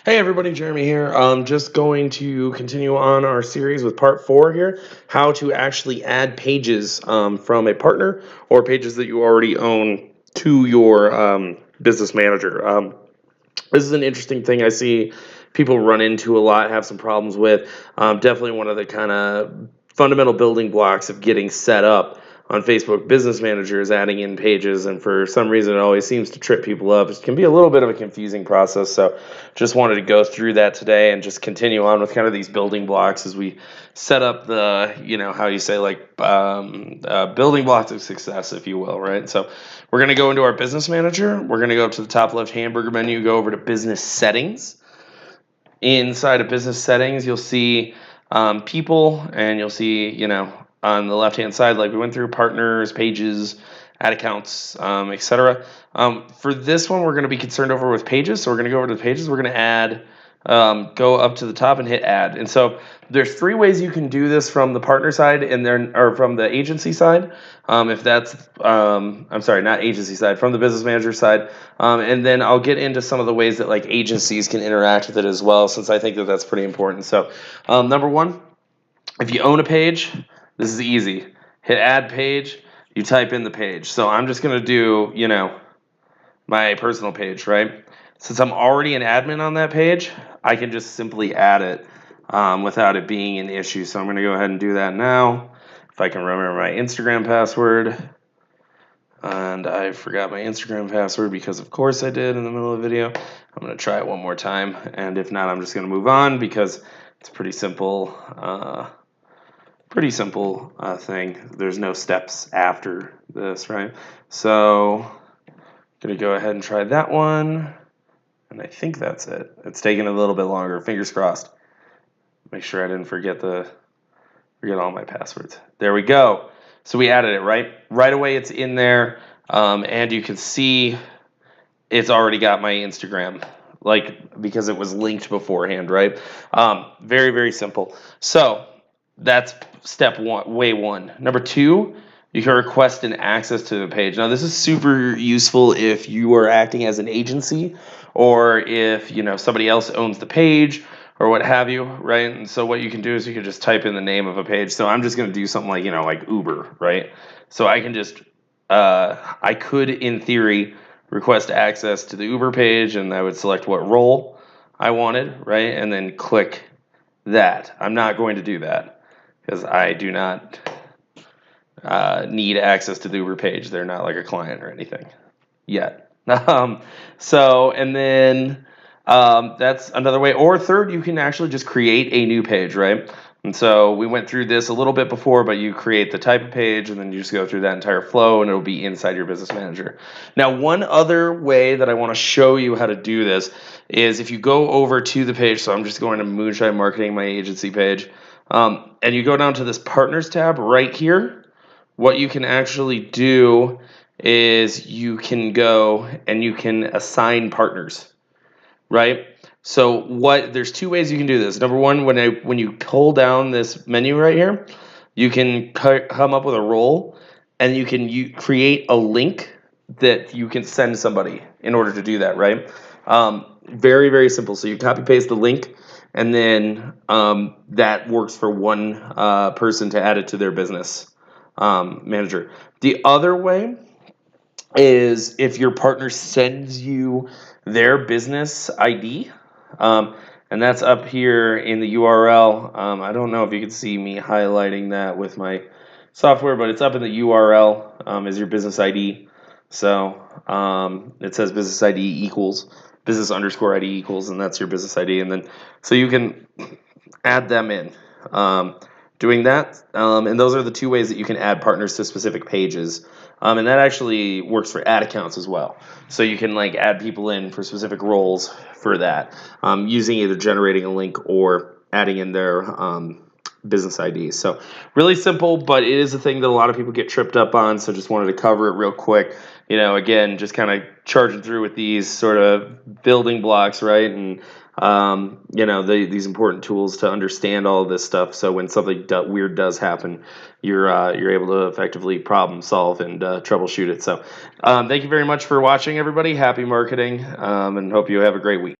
Hey everybody, Jeremy here. Just going to continue on our series with part 4 here, how to actually add pages from a partner or pages that you already own to your business manager. This is an interesting thing I see people run into a lot, have some problems with. Definitely one of the kind of fundamental building blocks of getting set up on Facebook Business Manager is adding in pages, and for some reason it always seems to trip people up. It can be a little bit of a confusing process, so just wanted to go through that today and just continue on with kind of these building blocks as we set up the, how you say, like building blocks of success, if you will, right? So we're going to go into our Business Manager. We're going to go up to the top left hamburger menu, go over to Business Settings. Inside of Business Settings, you'll see people, and you'll see, on the left-hand side, like we went through, partners, pages, ad accounts, etc. For this one, we're going to be concerned over with pages. So we're going to go over to the pages. We're going to add, go up to the top and hit add. And so there's 3 ways you can do this from the partner side or from the agency side. If that's, I'm sorry, not agency side, from the business manager side. And then I'll get into some of the ways that like agencies can interact with it as well, since I think that that's pretty important. So number 1, if you own a page, this is easy. Hit add page, you type in the page. So I'm just going to do, my personal page, right? Since I'm already an admin on that page, I can just simply add it without it being an issue. So I'm going to go ahead and do that now. If I can remember my Instagram password. And I forgot my Instagram password because of course I did in the middle of the video. I'm going to try it one more time. And if not, I'm just going to move on because it's pretty simple. Thing. There's no steps after this, right? So gonna go ahead and try that one, and I think that's it. It's taking a little bit longer. Fingers crossed. Make sure I didn't forget all my passwords. There we go. So we added it right away. It's in there, and you can see it's already got my Instagram, like because it was linked beforehand, right? Very, very simple. So that's step 1, way 1. Number 2, you can request an access to the page. Now, this is super useful if you are acting as an agency or if, somebody else owns the page or what have you, right? And so what you can do is you can just type in the name of a page. So I'm just going to do something like, like Uber, right? So I can just, I could, in theory, request access to the Uber page, and I would select what role I wanted, right? And then click that. I'm not going to do that because I do not need access to the Uber page. They're not like a client or anything yet. And then that's another way. Or third, you can actually just create a new page, right? And so we went through this a little bit before, but you create the type of page and then you just go through that entire flow and it'll be inside your business manager. Now, one other way that I want to show you how to do this is if you go over to the page, so I'm just going to Moonshine Marketing, my agency page, and you go down to this partners tab right here. What you can actually do is you can go and you can assign partners, right? So there's 2 ways you can do this. Number 1, when you pull down this menu right here, you can come up with a role and you can create a link that you can send somebody in order to do that, right? Very, very simple. So you copy paste the link, and then that works for one person to add it to their business manager. The other way is if your partner sends you their business ID, and that's up here in the URL. I don't know if you can see me highlighting that with my software, but it's up in the URL as your business ID. So it says business ID equals business underscore ID equals, and that's your business ID. And then so you can add them in. Doing that, and those are the 2 ways that you can add partners to specific pages. And that actually works for ad accounts as well. So you can like add people in for specific roles for that, using either generating a link or adding in their business ID. So really simple, but it is a thing that a lot of people get tripped up on. So just wanted to cover it real quick. Again, just kind of charging through with these sort of building blocks, right? And these important tools to understand all of this stuff. So when something weird does happen, you're able to effectively problem solve and troubleshoot it. So thank you very much for watching, everybody. Happy marketing, and hope you have a great week.